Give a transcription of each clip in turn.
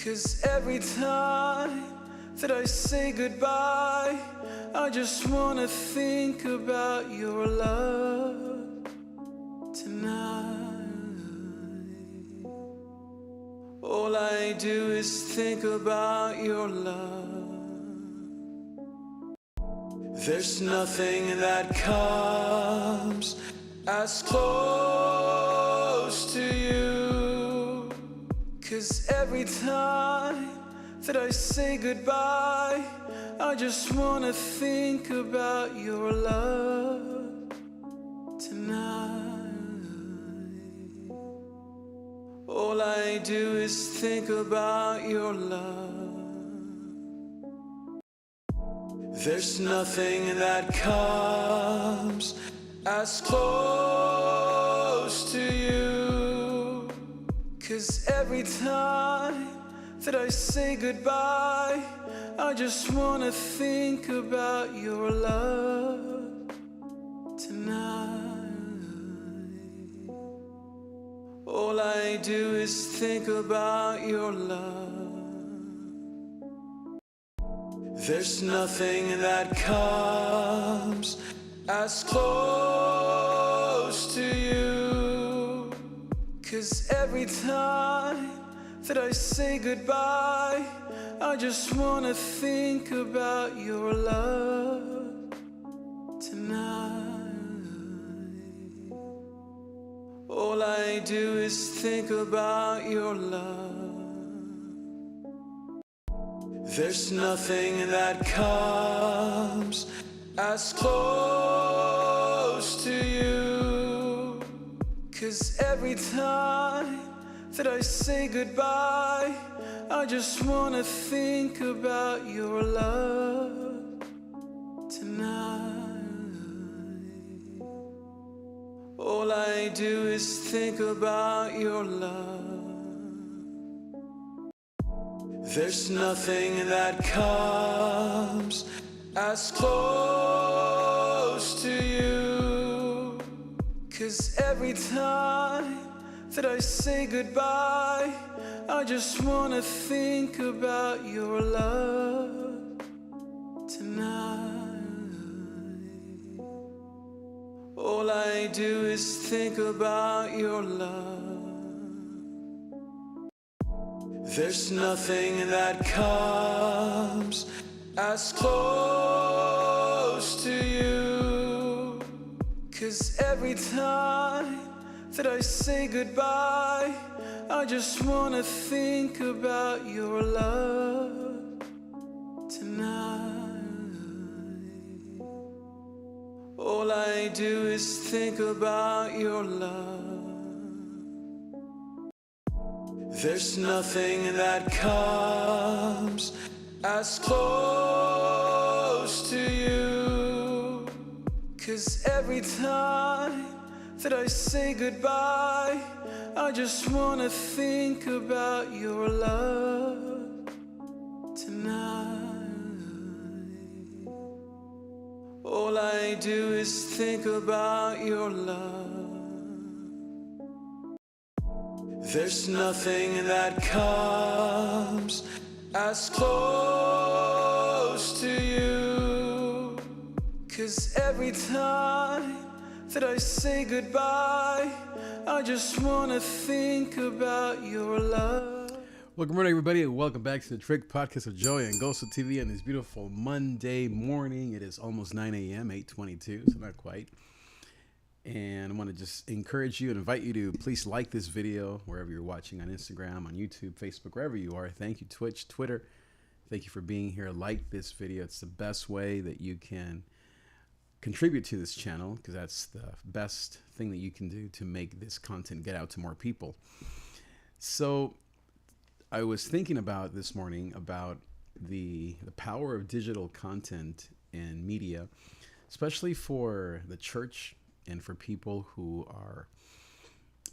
'Cause every time that I say goodbye, I just wanna think about your love tonight. All I do is think about your love. There's nothing that comes as close to you. 'Cause every time that I say goodbye, I just wanna think about your love tonight. All I do is think about your love. There's nothing that comes as close to you. 'Cause every time that I say goodbye, I just wanna think about your love tonight. All I do is think about your love. There's nothing that comes as close to you. 'Cause every time that I say goodbye, I just wanna think about your love tonight. All I do is think about your love. There's nothing that comes as close to you. 'Cause every time that I say goodbye, I just wanna think about your love tonight. All I do is think about your love. There's nothing that comes as close to you. 'Cause every time that I say goodbye, I just wanna think about your love tonight. All I do is think about your love. There's nothing that comes as close to you. 'Cause every time that I say goodbye, I just wanna think about your love tonight. All I do is think about your love. There's nothing that comes as close to you. 'Cause every time that I say goodbye, I just wanna think about your love tonight. All I do is think about your love. There's nothing that comes as close to you. 'Cause every time that I say goodbye, I just wanna think about your love. Well, good morning, everybody, and welcome back to the Trick Podcast of Joy and Goso TV on this beautiful Monday morning. It is almost 9 a.m., 8:22, so not quite. And I want to just encourage you and invite you to please like this video wherever you're watching, on Instagram, on YouTube, Facebook, wherever you are. Thank you, Twitch, Twitter. Thank you for being here. Like this video. It's the best way that you can contribute to this channel, because that's the best thing that you can do to make this content get out to more people. So I was thinking about this morning about the power of digital content and media, especially for the church and for people who are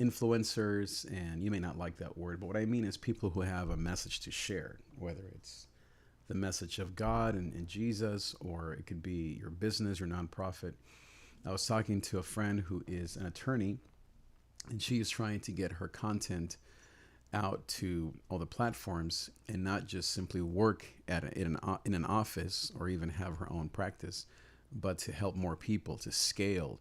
influencers. And you may not like that word, but what I mean is people who have a message to share, whether it's the message of God and Jesus, or it could be your business or nonprofit. I was talking to a friend who is an attorney, and she is trying to get her content out to all the platforms and not just simply work in an office or even have her own practice, but to help more people to scale,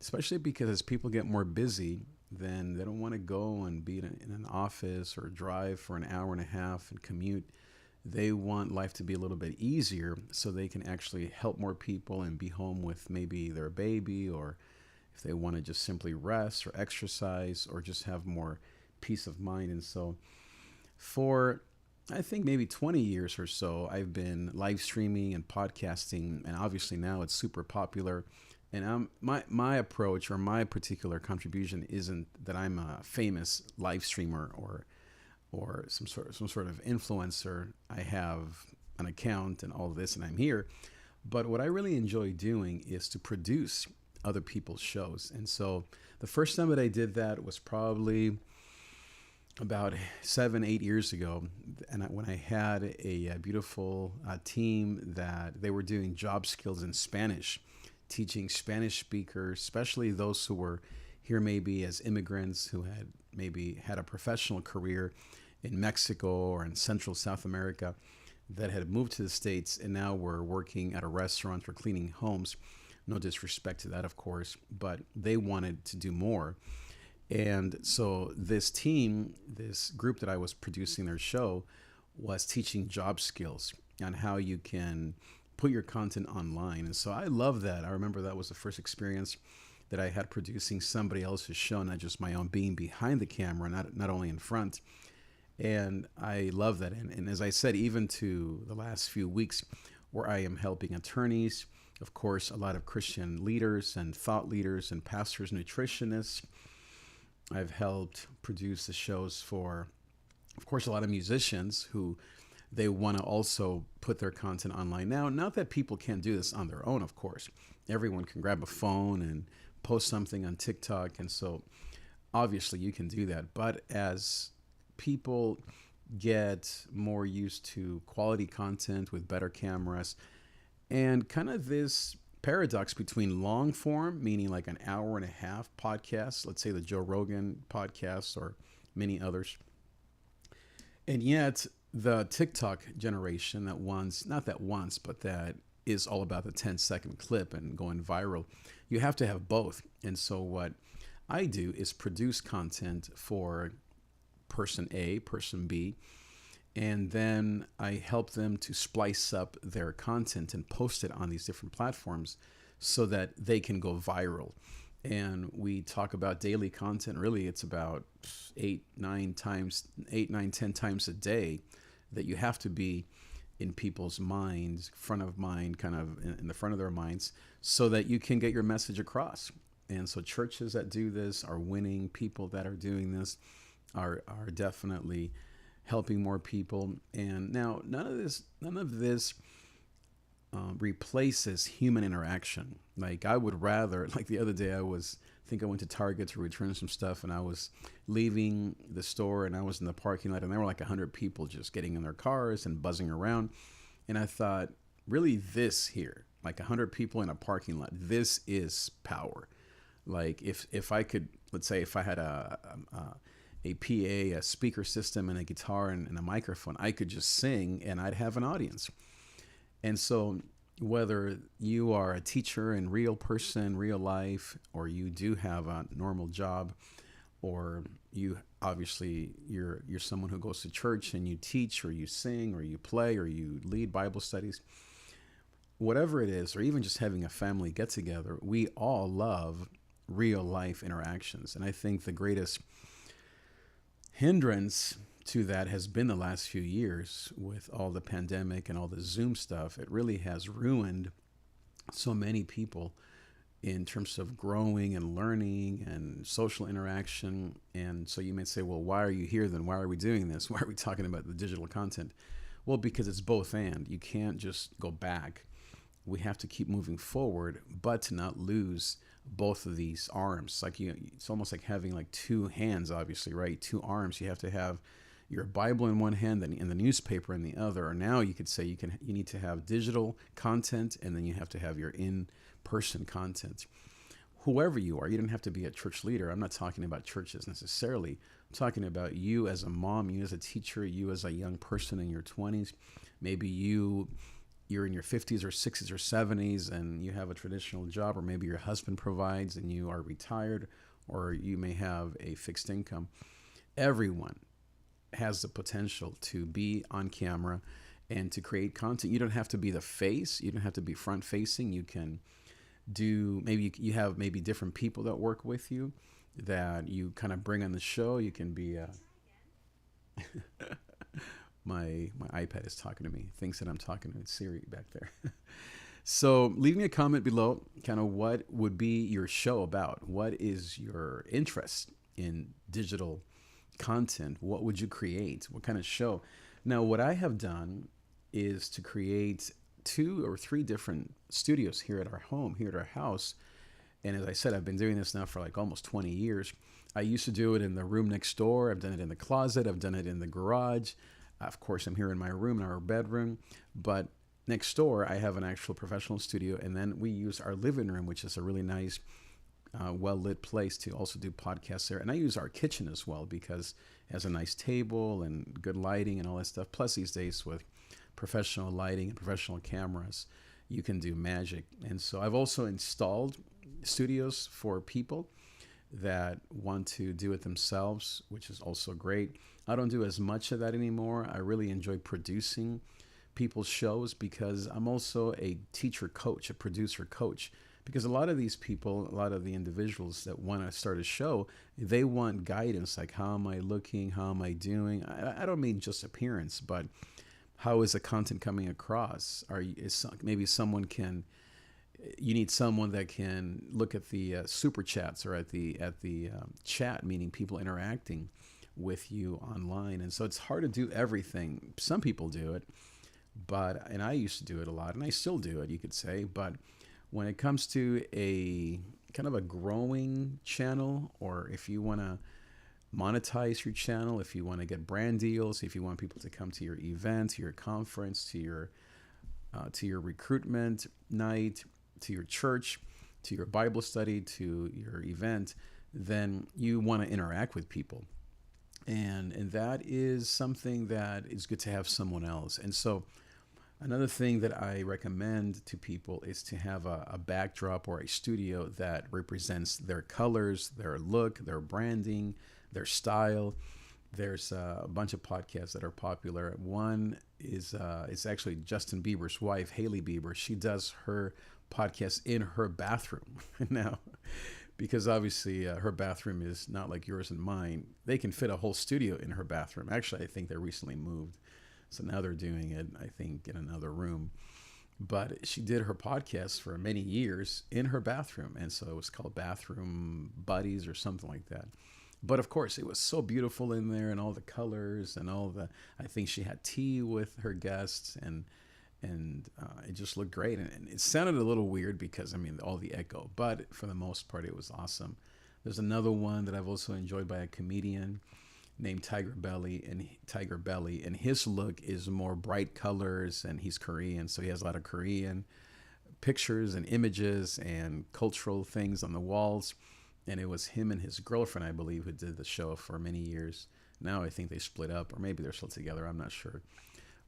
especially because as people get more busy, then they don't want to go and be in an office or drive for an hour and a half and commute. They want life to be a little bit easier so they can actually help more people and be home with maybe their baby, or if they want to just simply rest or exercise or just have more peace of mind. And so for I think maybe 20 years or so, I've been live streaming and podcasting, and obviously now it's super popular. And my approach or my particular contribution isn't that I'm a famous live streamer or some sort of influencer. I have an account and all of this, and I'm here. But what I really enjoy doing is to produce other people's shows. And so the first time that I did that was probably about 7, 8 years ago, and when I had a beautiful team that they were doing job skills in Spanish, teaching Spanish speakers, especially those who were here maybe as immigrants who had maybe had a professional career in Mexico or in Central South America, that had moved to the States and now were working at a restaurant or cleaning homes. No disrespect to that, of course, but they wanted to do more. And so this team, this group that I was producing their show, was teaching job skills on how you can put your content online. And so I love that. I remember that was the first experience that I had producing somebody else's show, not just my own, being behind the camera, not only in front. And I love that. And as I said, even to the last few weeks where I am helping attorneys, of course, a lot of Christian leaders and thought leaders and pastors, nutritionists. I've helped produce the shows for, of course, a lot of musicians who they want to also put their content online now. Not that people can't do this on their own, of course. Everyone can grab a phone and post something on TikTok. And so obviously you can do that. But as people get more used to quality content with better cameras and kind of this paradox between long form, meaning like an hour and a half podcast, let's say the Joe Rogan podcast or many others, and yet the TikTok generation that wants, not that wants, but that is all about the 10-second clip and going viral. You have to have both. And so what I do is produce content for person A, person B, and then I help them to splice up their content and post it on these different platforms so that they can go viral. And we talk about daily content. Really, it's about 8, 9, 10 times a day that you have to be in people's minds, front of mind, kind of in the front of their minds, so that you can get your message across. And so churches that do this are winning. People that are doing this are definitely helping more people. And now none of this replaces human interaction. Like I would rather, like the other day I went to Target to return some stuff, and I was leaving the store and I was in the parking lot, and there were like 100 people just getting in their cars and buzzing around. And I thought, really, this here, like 100 people in a parking lot, this is power. Like if I could, let's say if I had a PA, a speaker system, and a guitar and a microphone, I could just sing and I'd have an audience. And so whether you are a teacher in real person, real life, or you do have a normal job, or you obviously you're someone who goes to church and you teach or you sing or you play or you lead Bible studies, whatever it is, or even just having a family get together, we all love real life interactions. And I think the greatest hindrance to that has been the last few years with all the pandemic and all the Zoom stuff. It really has ruined so many people in terms of growing and learning and social interaction. And so you may say, well, why are you here then? Why are we doing this? Why are we talking about the digital content? Well, because it's both and. You can't just go back. We have to keep moving forward, but to not lose both of these arms. Like it's almost like having like two hands, obviously, right? Two arms. You have to have your Bible in one hand and the newspaper in the other. Or now you could say you need to have digital content, and then you have to have your in-person content. Whoever you are, you don't have to be a church leader. I'm not talking about churches necessarily, I'm talking about you as a mom, you as a teacher, you as a young person in your 20s. Maybe you're in your 50s or 60s or 70s and you have a traditional job, or maybe your husband provides and you are retired, or you may have a fixed income. Everyone has the potential to be on camera and to create content. You don't have to be the face. You don't have to be front facing. You can do, maybe you have maybe different people that work with you that you kind of bring on the show. You can be my iPad is talking to me, thinks that I'm talking to Siri back there. So leave me a comment below, kind of what would be your show about? What is your interest in digital content? What would you create? What kind of show? Now, what I have done is to create 2 or 3 different studios here at our home, here at our house. And as I said, I've been doing this now for like almost 20 years. I used to do it in the room next door. I've done it in the closet. I've done it in the garage. Of course, I'm here in my room, in our bedroom. But next door, I have an actual professional studio. And then we use our living room, which is a really nice, well-lit place to also do podcasts there. And I use our kitchen as well because it has a nice table and good lighting and all that stuff. Plus, these days with professional lighting and professional cameras, you can do magic. And so I've also installed studios for people that want to do it themselves, which is also great. I don't do as much of that anymore. I really enjoy producing people's shows because I'm also a teacher coach, a producer coach. Because a lot of these people, a lot of the individuals that want to start a show, they want guidance, like how am I looking, how am I doing? I don't mean just appearance, but how is the content coming across? Maybe someone can, you need someone that can look at the super chats or at the chat, meaning people interacting with you online. And so it's hard to do everything. Some people do it, and I used to do it a lot, and I still do it, you could say. But when it comes to a kind of a growing channel, or if you want to monetize your channel, if you want to get brand deals, if you want people to come to your event, to your conference, to your recruitment night, to your church, to your Bible study, to your event, then you want to interact with people. And that is something that is good to have someone else. And so another thing that I recommend to people is to have a backdrop or a studio that represents their colors, their look, their branding, their style. There's a bunch of podcasts that are popular. One is it's actually Justin Bieber's wife, Hailey Bieber. She does her podcast in her bathroom now, because obviously her bathroom is not like yours and mine. They can fit a whole studio in her bathroom. Actually, I think they recently moved, so now they're doing it, I think, in another room. But she did her podcast for many years in her bathroom, and so it was called Bathroom Buddies or something like that. But of course, it was so beautiful in there, and all the colors and I think she had tea with her guests, and it just looked great. And it sounded a little weird because, I mean, all the echo, but for the most part, it was awesome. There's another one that I've also enjoyed by a comedian named Tiger Belly, and his look is more bright colors, and he's Korean, so he has a lot of Korean pictures and images and cultural things on the walls. And it was him and his girlfriend, I believe, who did the show for many years. Now I think they split up, or maybe they're still together. I'm not sure.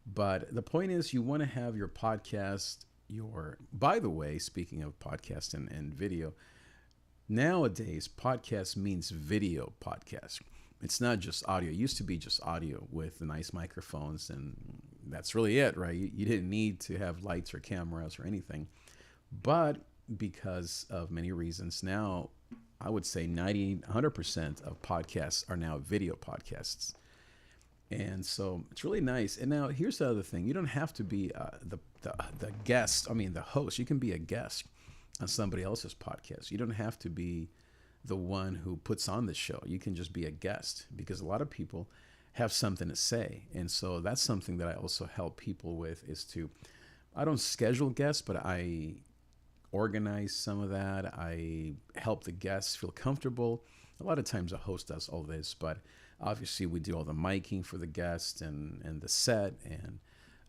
But the point is, you want to have your podcast, by the way, speaking of podcast and video, nowadays podcast means video podcast. It's not just audio. It used to be just audio with the nice microphones, and that's really it, right? You didn't need to have lights or cameras or anything. But because of many reasons, now I would say 100% of podcasts are now video podcasts. And so it's really nice. And now here's the other thing. You don't have to be the guest, the host. You can be a guest on somebody else's podcast. You don't have to be the one who puts on the show. You can just be a guest, because a lot of people have something to say. And so that's something that I also help people with, I don't schedule guests, but I organize some of that. I help the guests feel comfortable. A lot of times a host does all this, but obviously we do all the miking for the guest and the set. And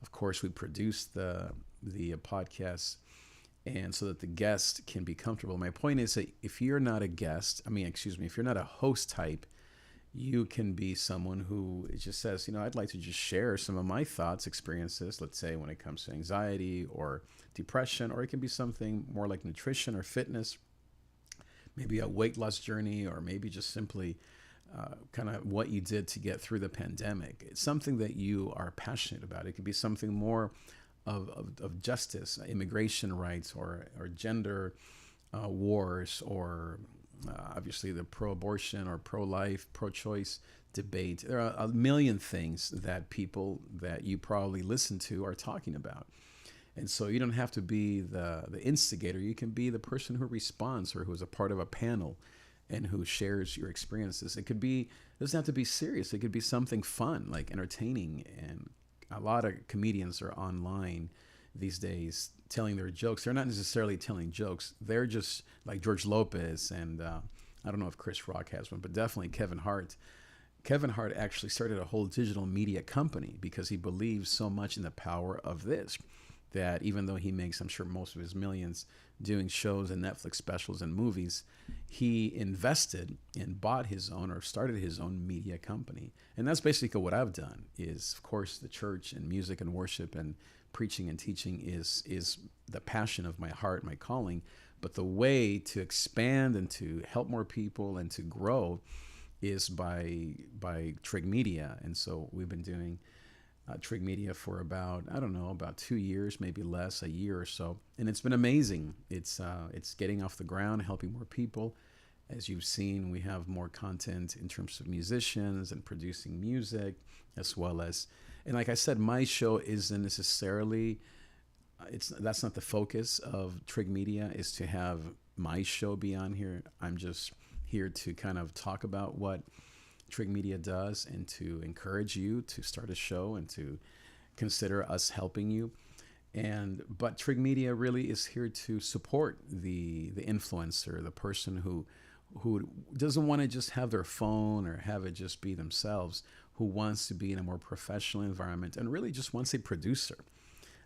of course we produce the podcast, and so that the guest can be comfortable. My point is that if you're not a guest, if you're not a host type, You can be someone who just says, I'd like to just share some of my thoughts, experiences, let's say when it comes to anxiety or depression, or it can be something more like nutrition or fitness, maybe a weight loss journey, or maybe just simply kind of what you did to get through the pandemic. It's something that you are passionate about. It could be something more of justice, immigration rights, or gender wars, or obviously the pro-abortion or pro-life, pro-choice debate. There are a million things that people that you probably listen to are talking about. And so you don't have to be the instigator. You can be the person who responds or who is a part of a panel and who shares your experiences. It doesn't have to be serious. It could be something fun, like entertaining. And a lot of comedians are online these days telling their jokes. They're not necessarily telling jokes. They're just like George Lopez, and I don't know if Chris Rock has one, but definitely Kevin Hart. Kevin Hart actually started a whole digital media company because he believes so much in the power of this, that even though he makes, I'm sure, most of his millions doing shows and Netflix specials and movies, he invested and bought his own or started his own media company. And that's basically what I've done is, of course, the church and music and worship and preaching and teaching is the passion of my heart, my calling. But the way to expand and to help more people and to grow is by Trig Media. And so we've been doing Trig Media for about 2 years, maybe less, a year or so. And it's been amazing. It's getting off the ground, helping more people. As you've seen, we have more content in terms of musicians and producing music, as well as, and like I said, my show isn't necessarily, that's not the focus of Trig Media, is to have my show be on here. I'm just here to kind of talk about what Trig Media does and to encourage you to start a show and to consider us helping you. But Trig Media really is here to support the influencer, the person who doesn't want to just have their phone or have it just be themselves, who wants to be in a more professional environment and really just wants a producer.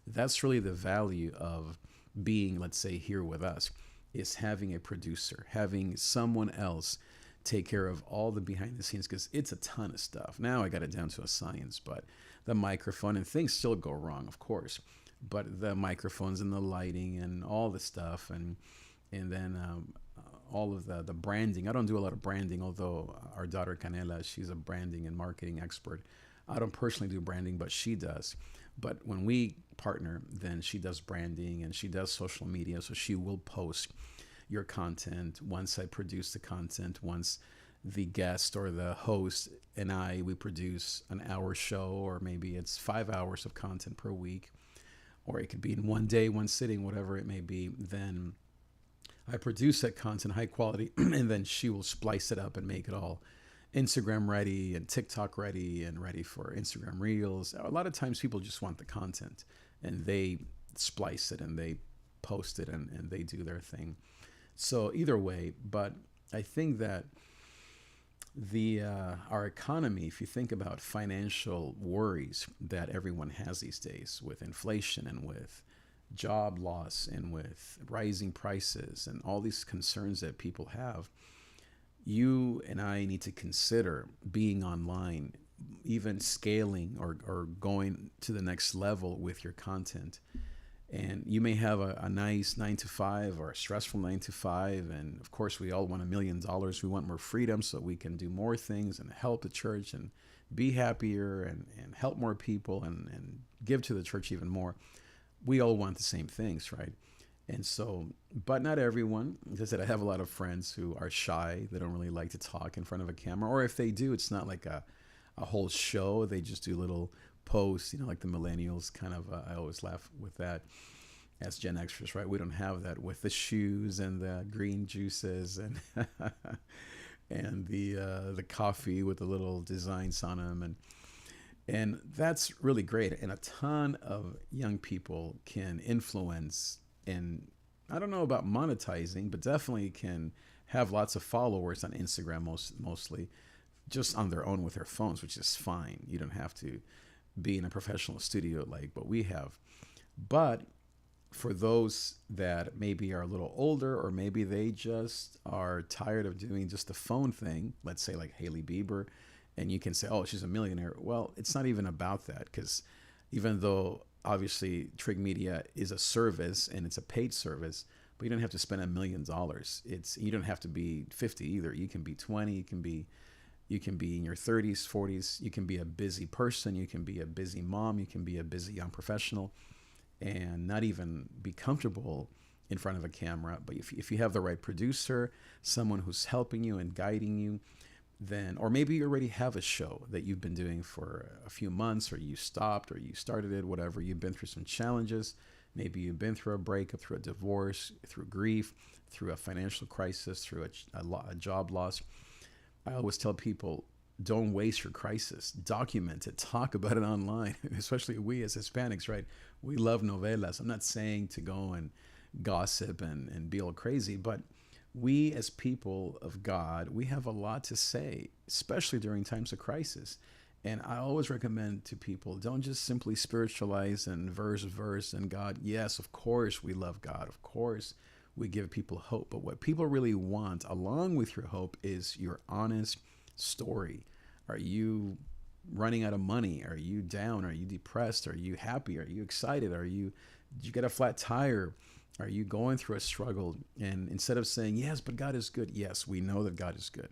That's really the value of being, let's say, here with us, is having a producer, having someone else take care of all the behind the scenes, because it's a ton of stuff. Now I got it down to a science, but the microphone and things still go wrong, of course, but the microphones and the lighting and all the stuff, and then all of the branding. I don't do a lot of branding, although our daughter Canela, she's a branding and marketing expert. I don't personally do branding, but she does. But when we partner, then she does branding and she does social media. So she will post your content once I produce the content. Once the guest or the host and we produce an hour show, or maybe it's 5 hours of content per week, or it could be in one day, one sitting, whatever it may be. Then I produce that content, high quality, and then she will splice it up and make it all Instagram ready and TikTok ready and ready for Instagram Reels. A lot of times people just want the content and they splice it and they post it and they do their thing. So either way, but I think that our economy, if you think about financial worries that everyone has these days with inflation and with job loss and with rising prices and all these concerns that people have, you and I need to consider being online, even scaling or going to the next level with your content. And you may have a nice 9 to 5 or a stressful 9 to 5. And of course, we all want $1 million. We want more freedom so we can do more things and help the church and be happier and help more people and give to the church even more. We all want the same things, right? And so, but not everyone. As I said, I have a lot of friends who are shy. They don't really like to talk in front of a camera. Or if they do, it's not like a whole show. They just do little posts, like the millennials kind of. I always laugh with that as Gen Xers, right? We don't have that with the shoes and the green juices and and the coffee with the little designs on them. And that's really great. And a ton of young people can influence, and I don't know about monetizing, but definitely can have lots of followers on Instagram, mostly just on their own with their phones, which is fine. You don't have to be in a professional studio like what we have. But for those that maybe are a little older, or maybe they just are tired of doing just the phone thing, let's say like Haley Bieber, and you can say, oh, she's a millionaire. Well, it's not even about that, because even though obviously Trig Media is a service and it's a paid service, but you don't have to spend $1 million. You don't have to be 50 either. You can be 20. You can be in your 30s, 40s. You can be a busy person. You can be a busy mom. You can be a busy young professional, and not even be comfortable in front of a camera. But if you have the right producer, someone who's helping you and guiding you, then, or maybe you already have a show that you've been doing for a few months, or you stopped, or you started it, whatever. You've been through some challenges. Maybe you've been through a breakup, through a divorce, through grief, through a financial crisis, through a job loss. I always tell people, don't waste your crisis. Document it. Talk about it online, especially we as Hispanics, right? We love novelas. I'm not saying to go and gossip and be all crazy, but we as people of God, we have a lot to say, especially during times of crisis. And I always recommend to people, don't just simply spiritualize and verse and God. Yes, of course we love God. Of course we give people hope. But what people really want, along with your hope, is your honest story. Are you running out of money? Are you down? Are you depressed? Are you happy? Are you excited? Did you get a flat tire? Are you going through a struggle? And instead of saying, yes, but God is good. Yes, we know that God is good.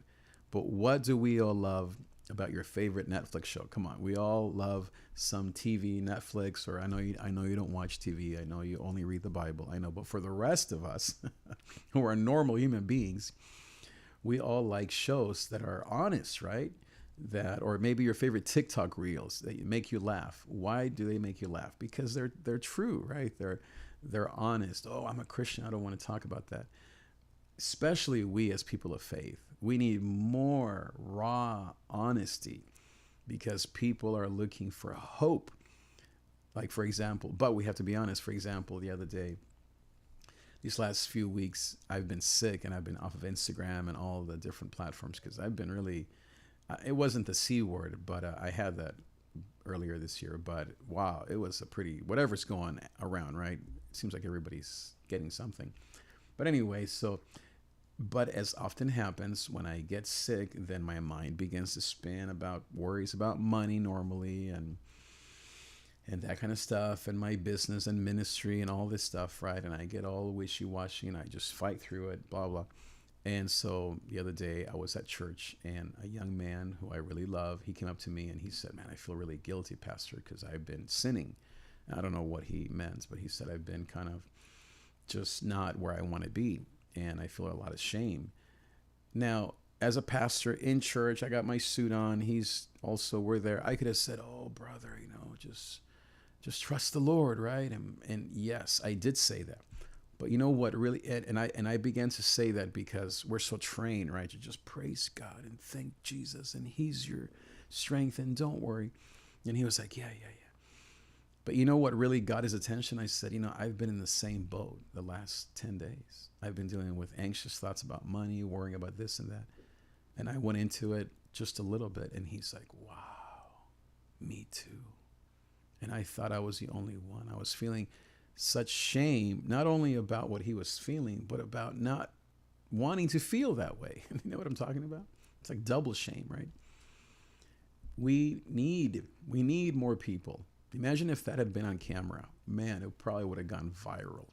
But what do we all love about your favorite Netflix show? Come on, we all love some TV, Netflix, or I know you don't watch TV. I know you only read the Bible. I know, but for the rest of us who are normal human beings, we all like shows that are honest, right? Or maybe your favorite TikTok reels that make you laugh. Why do they make you laugh? Because they're true, right? They're honest. Oh, I'm a Christian. I don't want to talk about that. Especially we as people of faith, we need more raw honesty, because people are looking for hope. Like, for example, but we have to be honest. For example, the other day, these last few weeks, I've been sick and I've been off of Instagram and all the different platforms, because I've been really, it wasn't the C word, but I had that earlier this year. But wow, it was a pretty, whatever's going around, right? It seems like everybody's getting something. But anyway, but as often happens, when I get sick, then my mind begins to spin about worries about money normally, and that kind of stuff, and my business and ministry and all this stuff, right? And I get all wishy-washy and I just fight through it, blah, blah. And so the other day I was at church, and a young man who I really love, he came up to me and he said, man, I feel really guilty, Pastor, because I've been sinning. I don't know what he meant, but he said, I've been kind of just not where I want to be, and I feel a lot of shame. Now, as a pastor in church, I got my suit on. We're there. I could have said, oh, brother, just trust the Lord, right? And yes, I did say that. But you know what really, and I began to say that because we're so trained, right? To just praise God and thank Jesus, and he's your strength, and don't worry. And he was like, yeah. But you know what really got his attention? I said, I've been in the same boat the last 10 days. I've been dealing with anxious thoughts about money, worrying about this and that. And I went into it just a little bit, and he's like, wow, me too. And I thought I was the only one. I was feeling such shame, not only about what he was feeling, but about not wanting to feel that way. You know what I'm talking about? It's like double shame, right? We need more people. Imagine if that had been on camera. Man, it probably would have gone viral.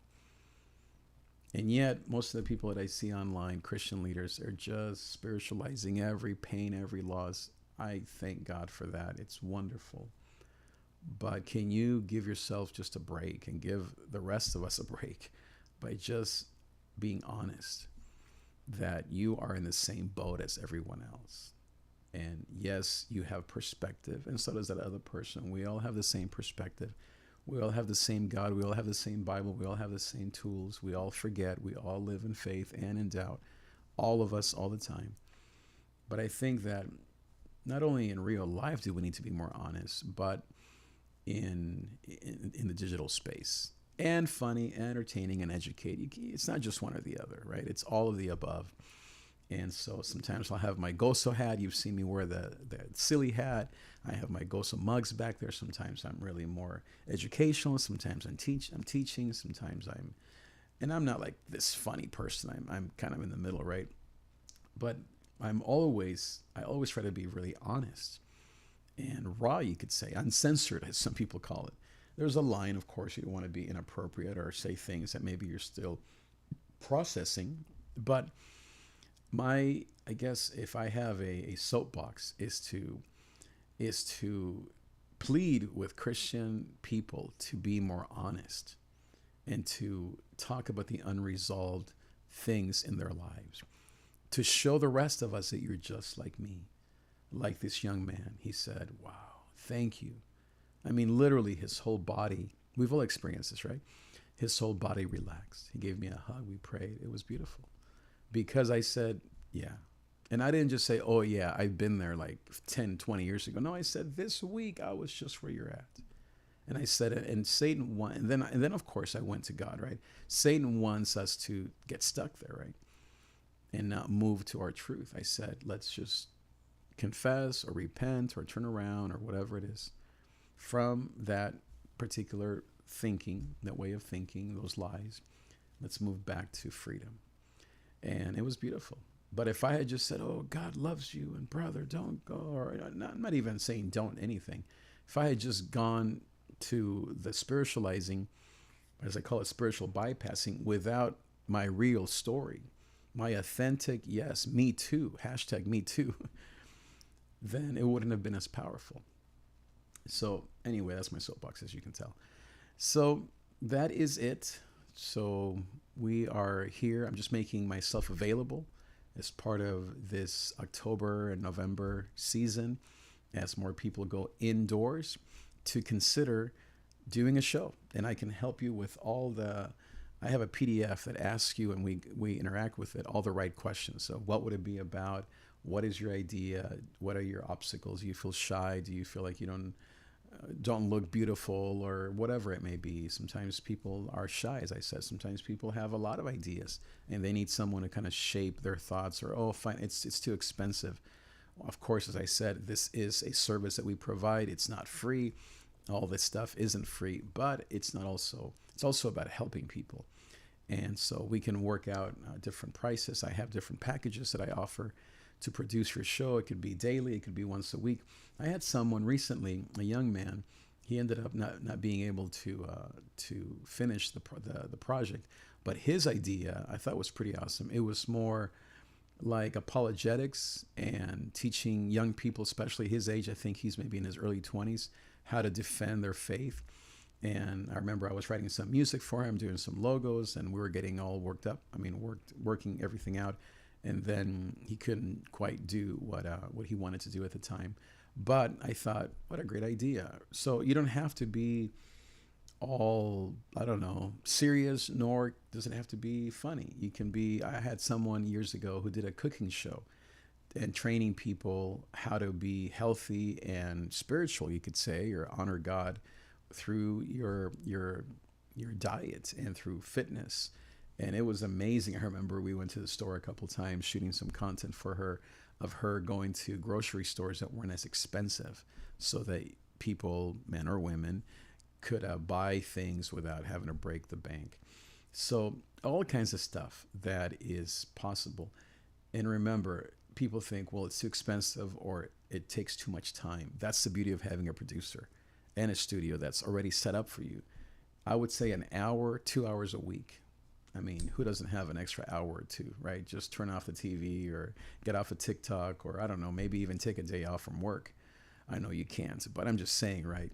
And yet, most of the people that I see online, Christian leaders, are just spiritualizing every pain, every loss. I thank God for that. It's wonderful. But can you give yourself just a break and give the rest of us a break by just being honest that you are in the same boat as everyone else? And yes, you have perspective, and so does that other person. We all have the same perspective. We all have the same God. We all have the same Bible. We all have the same tools. We all forget. We all live in faith and in doubt. All of us, all the time. But I think that not only in real life do we need to be more honest, but in the digital space. And funny, entertaining, and educating. It's not just one or the other, right? It's all of the above. And so sometimes I'll have my Goso hat. You've seen me wear the silly hat. I have my Goso mugs back there. Sometimes I'm really more educational. Sometimes I'm teaching. Sometimes and I'm not like this funny person. I'm kind of in the middle, right? But I always try to be really honest and raw, you could say, uncensored, as some people call it. There's a line, of course, you don't want to be inappropriate or say things that maybe you're still processing. But I guess if I have a soapbox is to plead with Christian people to be more honest and to talk about the unresolved things in their lives, to show the rest of us that you're just like me, like this young man. He said, wow, thank you. I mean, literally his whole body, we've all experienced this, right? His whole body relaxed. He gave me a hug. We prayed. It was beautiful because I said, yeah. And I didn't just say, oh, yeah, I've been there like 10, 20 years ago. No, I said, this week I was just where you're at. And I said it, and Satan won. And then, of course, I went to God, right? Satan wants us to get stuck there, right? And not move to our truth. I said, let's just confess or repent or turn around or whatever it is from that particular thinking, that way of thinking, those lies. Let's move back to freedom. And it was beautiful. But if I had just said, oh, God loves you and brother, don't go, or I'm not even saying don't anything. If I had just gone to the spiritualizing, as I call it, spiritual bypassing, without my real story, my authentic, yes, me too, hashtag me too, then it wouldn't have been as powerful. So anyway, that's my soapbox, as you can tell. So that is it. So we are here. I'm just making myself available as part of this October and November season as more people go indoors to consider doing a show. And I can help you with I have a PDF that asks you, and we interact with it, all the right questions. So what would it be about? What is your idea? What are your obstacles? Do you feel shy? Do you feel like you don't look beautiful, or whatever it may be? Sometimes people are shy, as I said. Sometimes people have a lot of ideas and they need someone to kind of shape their thoughts, or, oh, fine, it's too expensive. Of course, as I said, this is a service that we provide. It's not free. All this stuff isn't free, but it's also about helping people. And so we can work out different prices. I have different packages that I offer to produce your show. It could be daily, it could be once a week. I had someone recently, a young man, he ended up not being able to finish the project, but his idea I thought was pretty awesome. It was more like apologetics and teaching young people, especially his age. I think he's maybe in his early 20s, how to defend their faith. And I remember I was writing some music for him, doing some logos, and we were getting all worked up. I mean, working everything out. And then he couldn't quite do what he wanted to do at the time. But I thought, what a great idea. So you don't have to be all, I don't know, serious, nor does it have to be funny. You can be, I had someone years ago who did a cooking show and training people how to be healthy and spiritual, you could say, or honor God through your diet and through fitness. And it was amazing. I remember we went to the store a couple times shooting some content for her of her going to grocery stores that weren't as expensive so that people, men or women, could buy things without having to break the bank. So all kinds of stuff that is possible. And remember, people think, well, it's too expensive or it takes too much time. That's the beauty of having a producer and a studio that's already set up for you. I would say an hour, 2 hours a week. I mean, who doesn't have an extra hour or two, right? Just turn off the TV or get off of TikTok, or I don't know, maybe even take a day off from work. I know you can't, but I'm just saying, right?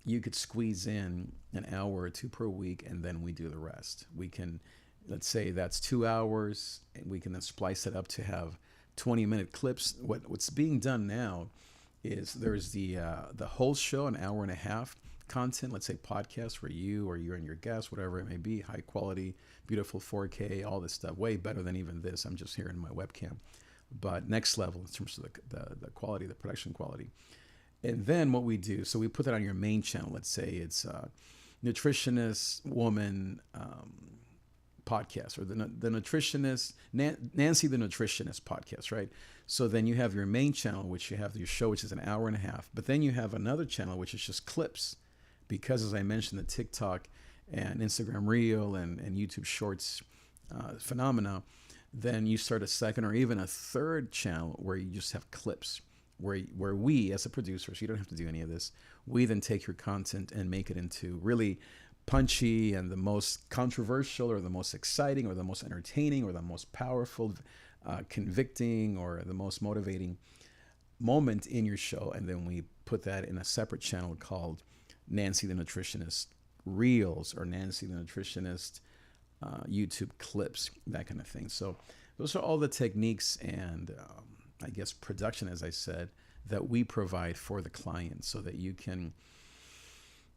You could squeeze in an hour or two per week, and then we do the rest. We can, let's say that's 2 hours, and we can then splice it up to have 20-minute clips. What's being done now is there's the whole show, an hour and a half content, let's say podcast for you or you and your guests, whatever it may be, high quality, beautiful 4K, all this stuff, way better than even this. I'm just here in my webcam, but next level in terms of the quality, the production quality. And then what we do, so we put that on your main channel. Let's say it's nutritionist woman podcast, or the nutritionist, Nancy the nutritionist podcast, right? So then you have your main channel, which you have your show, which is an hour and a half. But then you have another channel, which is just clips, because as I mentioned, the TikTok and Instagram Reel and YouTube Shorts phenomena. Then you start a second or even a third channel where you just have clips, where we as a producer, so you don't have to do any of this, we then take your content and make it into really punchy and the most controversial or the most exciting or the most entertaining or the most powerful, convicting or the most motivating moment in your show. And then we put that in a separate channel called Nancy the Nutritionist Reels or Nancy the Nutritionist YouTube clips, that kind of thing. So those are all the techniques and I guess production, as I said, that we provide for the client so that you can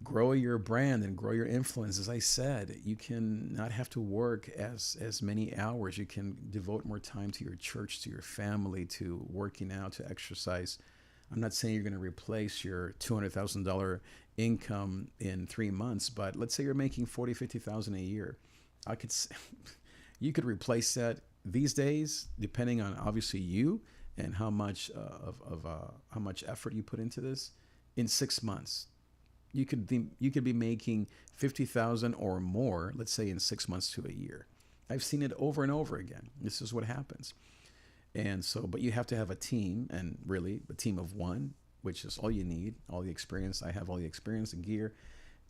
grow your brand and grow your influence. As I said, you can not have to work as many hours. You can devote more time to your church, to your family, to working out, to exercise. I'm not saying you're going to replace your $200,000 income in 3 months, but let's say you're making $40,000, $50,000 a year. You could replace that these days, depending on obviously you and how much how much effort you put into this, in 6 months. You could be making $50,000 or more, let's say in 6 months to a year. I've seen it over and over again. This is what happens. And so, but you have to have a team, and really a team of one, which is all you need, all the experience. I have all the experience and gear.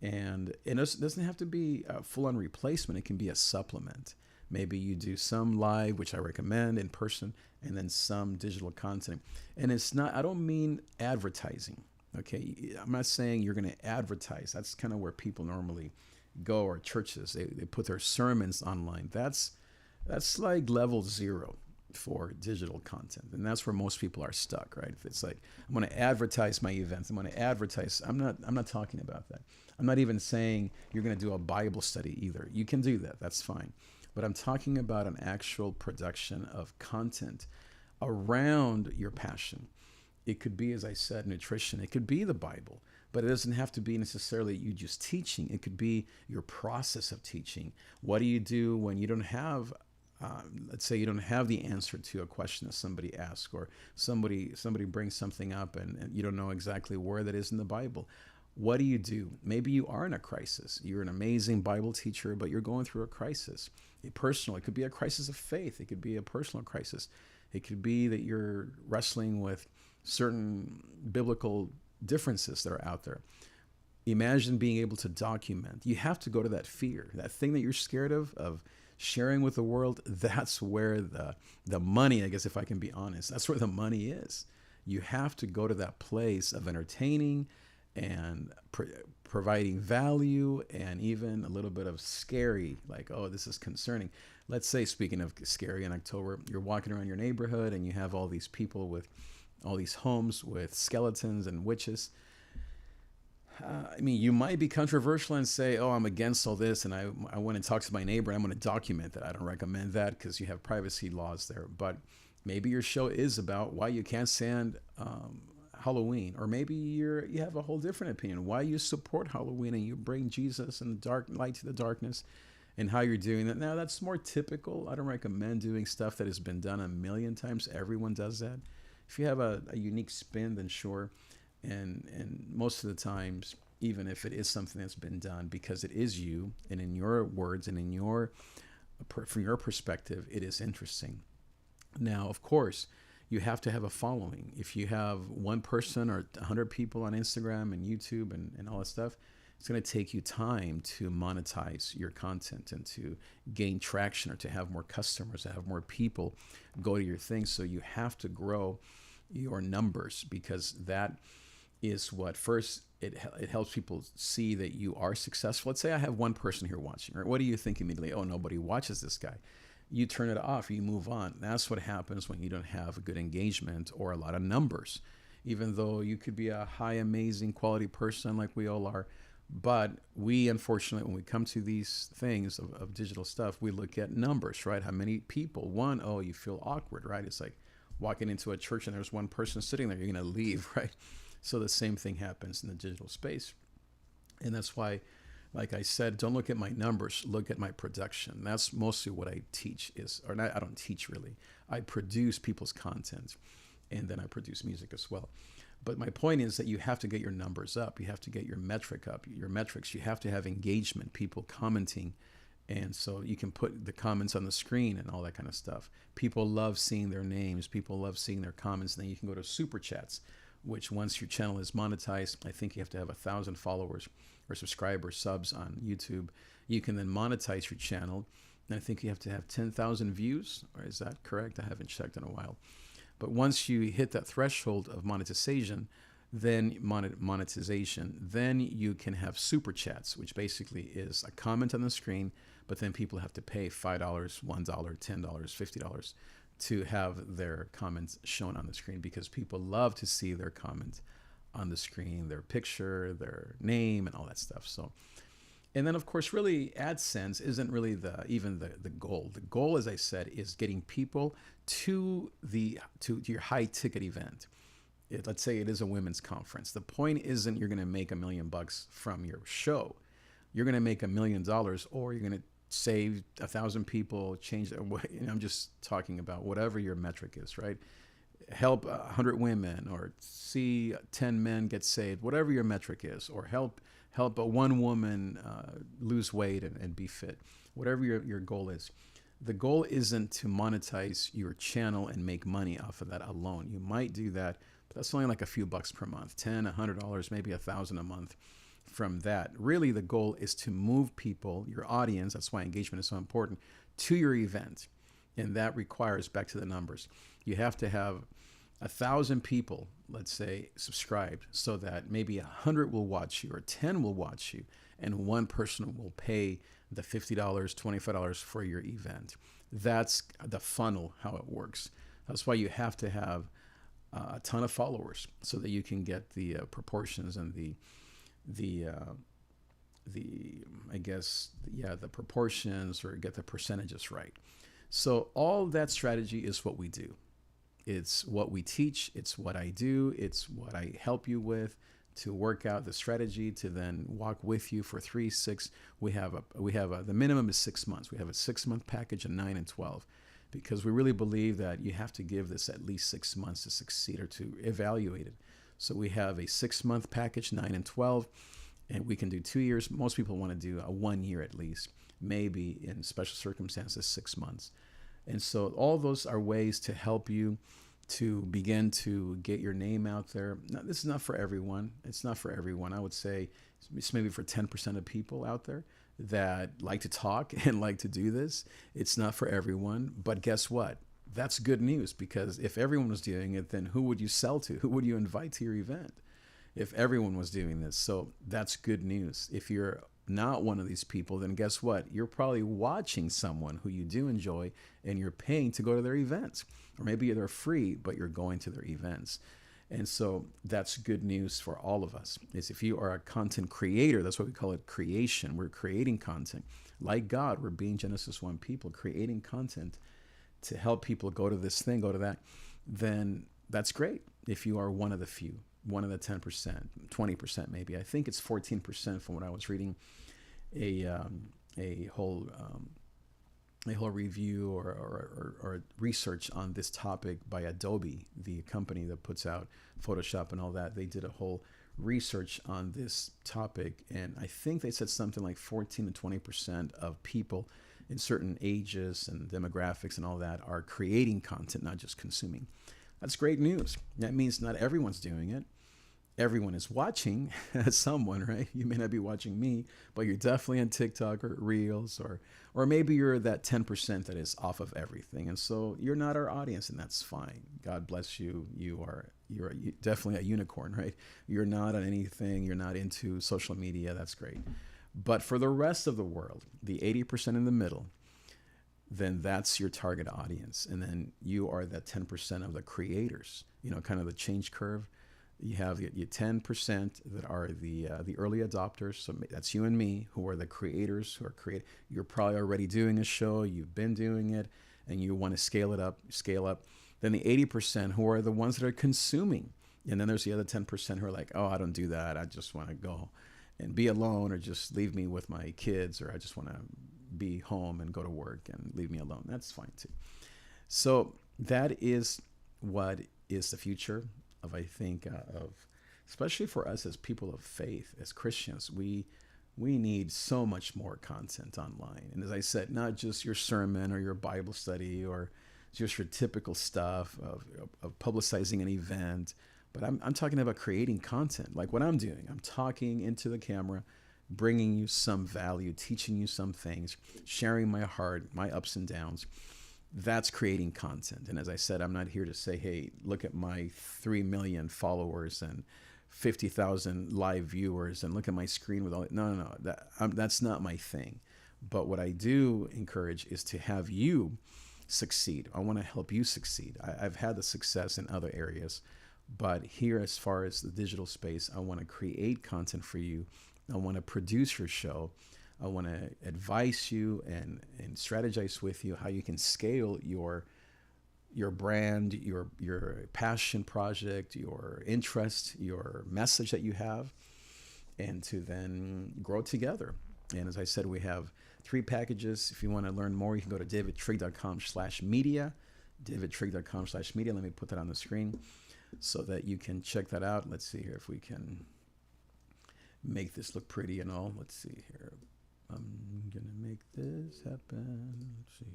And it doesn't have to be a full-on replacement. It can be a supplement. Maybe you do some live, which I recommend in person, and then some digital content. And it's not, I don't mean advertising. Okay, I'm not saying you're going to advertise. That's kind of where people normally go, or churches. They put their sermons online. That's like level 0 for digital content, and that's where most people are stuck, right? If it's like, I'm going to advertise my events, I'm going to advertise. I'm not talking about that. I'm not even saying you're going to do a Bible study either. You can do that. That's fine. But I'm talking about an actual production of content around your passion. It could be, as I said, nutrition. It could be the Bible, but it doesn't have to be necessarily you just teaching. It could be your process of teaching. What do you do when you don't have, let's say you don't have the answer to a question that somebody asks, or somebody brings something up and you don't know exactly where that is in the Bible. What do you do? Maybe you are in a crisis. You're an amazing Bible teacher, but you're going through a crisis. It could be a crisis of faith. It could be a personal crisis. It could be that you're wrestling with certain biblical differences that are out there. Imagine being able to document. You have to go to that fear, that thing that you're scared of sharing with the world. That's where the money, I guess, if I can be honest, that's where the money is. You have to go to that place of entertaining and providing value, and even a little bit of scary, like, oh, this is concerning. Let's say, speaking of scary, in October, you're walking around your neighborhood and you have all these people with all these homes with skeletons and witches. I mean, you might be controversial and say, oh, I'm against all this, and I went and talked to my neighbor and I'm going to document that. I don't recommend that because you have privacy laws there. But maybe your show is about why you can't stand Halloween, or maybe you have a whole different opinion why you support Halloween and you bring Jesus and the dark light to the darkness, and how you're doing that. Now, that's more typical. I don't recommend doing stuff that has been done a million times. Everyone does that. If you have a unique spin, then sure. And most of the times, even if it is something that's been done because it is you, and in your words and from your perspective, it is interesting. Now, of course, you have to have a following. If you have one person or 100 people on Instagram and YouTube and all that stuff, it's going to take you time to monetize your content and to gain traction, or to have more customers, to have more people go to your thing. So you have to grow your numbers, because that is what first, it helps people see that you are successful. Let's say I have one person here watching, right? What do you think immediately? Oh, nobody watches this guy. You turn it off, you move on. That's what happens when you don't have a good engagement or a lot of numbers. Even though you could be a high, amazing quality person like we all are, but we, unfortunately, when we come to these things of digital stuff, we look at numbers, right? How many people? One, oh, you feel awkward, right? It's like walking into a church and there's one person sitting there, you're going to leave, right? So the same thing happens in the digital space. And that's why Like I said, don't look at my numbers, look at my production. That's mostly what I teach is, or not, I don't teach really. I produce people's content, and then I produce music as well. But my point is that you have to get your numbers up. You have to get your metric up, your metrics. You have to have engagement, people commenting. And so you can put the comments on the screen and all that kind of stuff. People love seeing their names. People love seeing their comments. And then you can go to super chats, which once your channel is monetized, I think you have to have 1,000 followers or subscribers, subs on YouTube. You can then monetize your channel. And I think you have to have 10,000 views. Or is that correct? I haven't checked in a while. But once you hit that threshold of monetization, then you can have super chats, which basically is a comment on the screen, but then people have to pay $5, $1, $10, $50 to have their comments shown on the screen, because people love to see their comment on the screen, their picture, their name, and all that stuff. So, and then of course, really AdSense isn't really even the goal. The goal, as I said, is getting people to your high ticket event. Let's say it is a women's conference. The point isn't you're going to make $1 million from your show. You're going to make $1 million, or you're going to save 1,000 people, change their way. I'm just talking about whatever your metric is, right? Help 100 women, or see 10 men get saved, whatever your metric is, or help one woman lose weight and be fit, whatever your goal is. The goal isn't to monetize your channel and make money off of that alone. You might do that, but that's only like a few bucks per month, $10, $100, maybe 1,000 a month from that. Really, the goal is to move people, your audience, that's why engagement is so important, to your event. And that requires, back to the numbers, you have to have 1,000 people, let's say, subscribed, so that maybe 100 will watch you or 10 will watch you, and one person will pay the $50, $25 for your event. That's the funnel, how it works. That's why you have to have a ton of followers so that you can get the proportions and the proportions, or get the percentages right. So all that strategy is what we do. It's what we teach. It's what I do. It's what I help you with to work out the strategy, to then walk with you for 3, 6. The minimum is 6 months. We have a 6-month package, a 9 and 12, because we really believe that you have to give this at least 6 months to succeed or to evaluate it. So we have a 6-month package, 9 and 12, and we can do 2 years. Most people want to do a 1 year at least, maybe in special circumstances, 6 months. And so all those are ways to help you to begin to get your name out there. Now, this is not for everyone. It's not for everyone. I would say it's maybe for 10% of people out there that like to talk and like to do this. It's not for everyone. But guess what? That's good news, because if everyone was doing it, then who would you sell to? Who would you invite to your event if everyone was doing this? So that's good news. If you're not one of these people, then guess what? You're probably watching someone who you do enjoy, and you're paying to go to their events. Or maybe they're free, but you're going to their events. And so that's good news for all of us. Is if you are a content creator, that's what we call it, creation. We're creating content. Like God, we're being Genesis 1 people, creating content to help people go to this thing, go to that. Then that's great if you are one of the few, one of the 10%, 20% maybe. I think it's 14% from what I was reading, a whole review or research on this topic by Adobe, the company that puts out Photoshop and all that. They did a whole research on this topic, and I think they said something like 14 to 20% of people in certain ages and demographics and all that are creating content, not just consuming. That's great news. That means not everyone's doing it. Everyone is watching someone, right? You may not be watching me, but you're definitely on TikTok or Reels, or maybe you're that 10% that is off of everything. And so you're not our audience, and that's fine. God bless you. You're definitely a unicorn, right? You're not on anything. You're not into social media. That's great. But for the rest of the world, the 80% in the middle, then that's your target audience. And then you are that 10% of the creators, kind of the change curve. You have your 10% that are the early adopters. So that's you and me, who are the creators, who are You're probably already doing a show. You've been doing it, and you want to scale up. Then the 80% who are the ones that are consuming. And then there's the other 10% who are like, oh, I don't do that. I just want to go and be alone, or just leave me with my kids, or I just want to be home and go to work and leave me alone. That's fine too. So that is what is the future of, I think, of especially for us as people of faith, as Christians. We need so much more content online. And as I said, not just your sermon or your Bible study or just your typical stuff of publicizing an event, but I'm talking about creating content like what I'm doing. I'm talking into the camera, bringing you some value, teaching you some things, sharing my heart, my ups and downs. That's creating content. And as I said, I'm not here to say, hey, look at my 3 million followers and 50,000 live viewers and look at my screen with all. No. That's not my thing. But what I do encourage is to have you succeed. I want to help you succeed. I've had the success in other areas, but here, as far as the digital space, I want to create content for you. I want to produce your show. I want to advise you and strategize with you how you can scale your brand, your passion project, your interest, your message that you have, and to then grow together. And as I said, we have 3 packages. If you want to learn more, you can go to davidtrigg.com/media, davidtrigg.com/media. Let me put that on the screen so that you can check that out. Let's see here if we can make this look pretty and all. Let's see here. I'm going to make this happen. Let's see.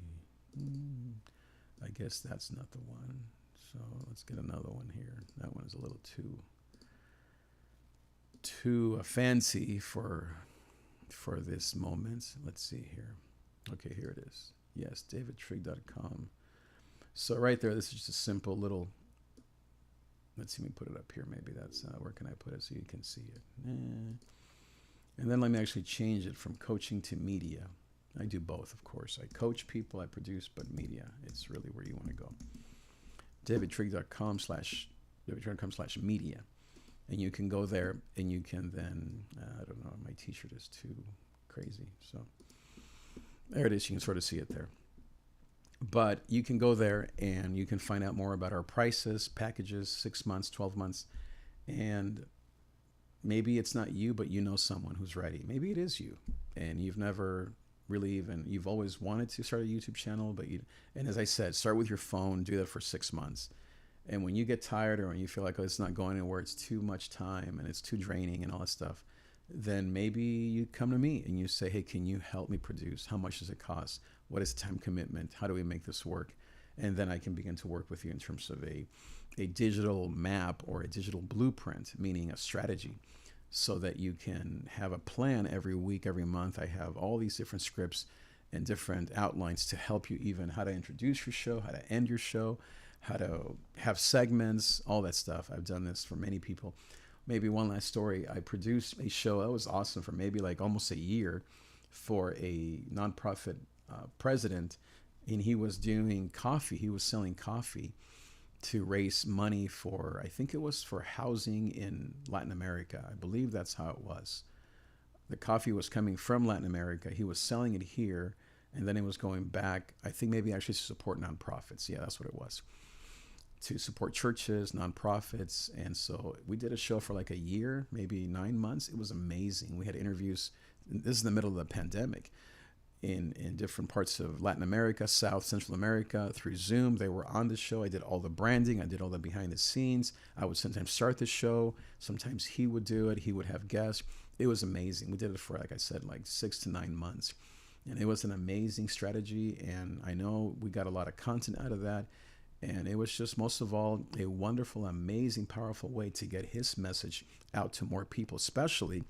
I guess that's not the one. So let's get another one here. That one is a little too fancy for this moment. Let's see here. Okay, here it is. Yes, davidtrigg.com. So right there, this is just a simple little. Let's see me put it up here. Maybe that's where can I put it so you can see it. And then let me actually change it from coaching to media. I do both, of course. I coach people, I produce, but media, it's really where you want to go. davidtrigg.com/media. And you can go there and you can then, I don't know, my t-shirt is too crazy. So there it is. You can sort of see it there. But you can go there and you can find out more about our prices, packages, 6 months, 12 months. And maybe it's not you, but you know someone who's ready. Maybe it is you and you've never really even, you've always wanted to start a YouTube channel, but and as I said, start with your phone, do that for 6 months. And when you get tired or when you feel like, oh, it's not going anywhere, it's too much time and it's too draining and all that stuff, then maybe you come to me and you say, hey, can you help me produce? How much does it cost? What is the time commitment? How do we make this work? And then I can begin to work with you in terms of a digital map or a digital blueprint, meaning a strategy, so that you can have a plan every week, every month. I have all these different scripts and different outlines to help you even how to introduce your show, how to end your show, how to have segments, all that stuff. I've done this for many people. Maybe one last story. I produced a show that was awesome for maybe like almost a year for a nonprofit president, and he was doing coffee. He was selling coffee to raise money for, I think it was for housing in Latin America. I believe that's how it was. The coffee was coming from Latin America. He was selling it here, and then it was going back, I think maybe actually to support nonprofits. Yeah, that's what it was. To support churches, nonprofits. And so we did a show for like a year, maybe 9 months. It was amazing. We had interviews. This is in the middle of the pandemic. In different parts of Latin America, South, Central America, through Zoom. They were on the show. I did all the branding. I did all the behind the scenes. I would sometimes start the show. Sometimes he would do it. He would have guests. It was amazing. We did it for, like I said, like 6 to 9 months. And it was an amazing strategy. And I know we got a lot of content out of that. And it was just, most of all, a wonderful, amazing, powerful way to get his message out to more people, especially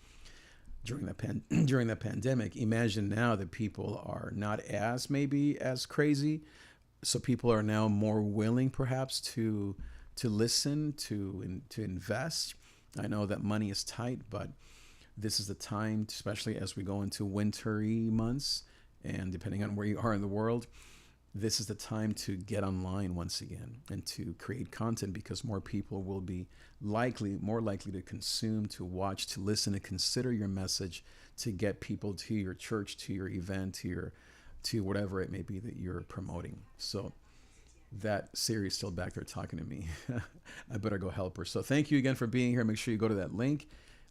during the pandemic. Imagine now that people are not maybe as crazy, so people are now more willing perhaps to listen, to invest. I know that money is tight, but this is the time, especially as we go into wintry months, and depending on where you are in the world, this is the time to get online once again and to create content, because more people will be more likely to consume, to watch, to listen, to consider your message, to get people to your church, to your event, to whatever it may be that you're promoting. So that Siri's still back there talking to me. I better go help her. So thank you again for being here. Make sure you go to that link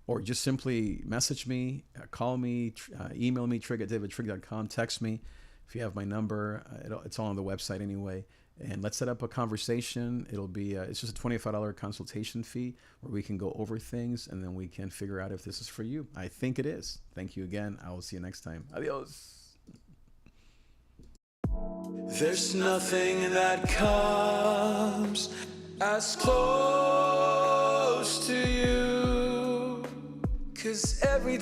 or just simply message me, call me, email me, trig@davidtrig.com, text me. If you have my number, it's all on the website anyway. And let's set up a conversation. It'll be, it's just a $25 consultation fee where we can go over things and then we can figure out if this is for you. I think it is. Thank you again. I will see you next time. Adios. There's nothing that comes as close to you, 'cause every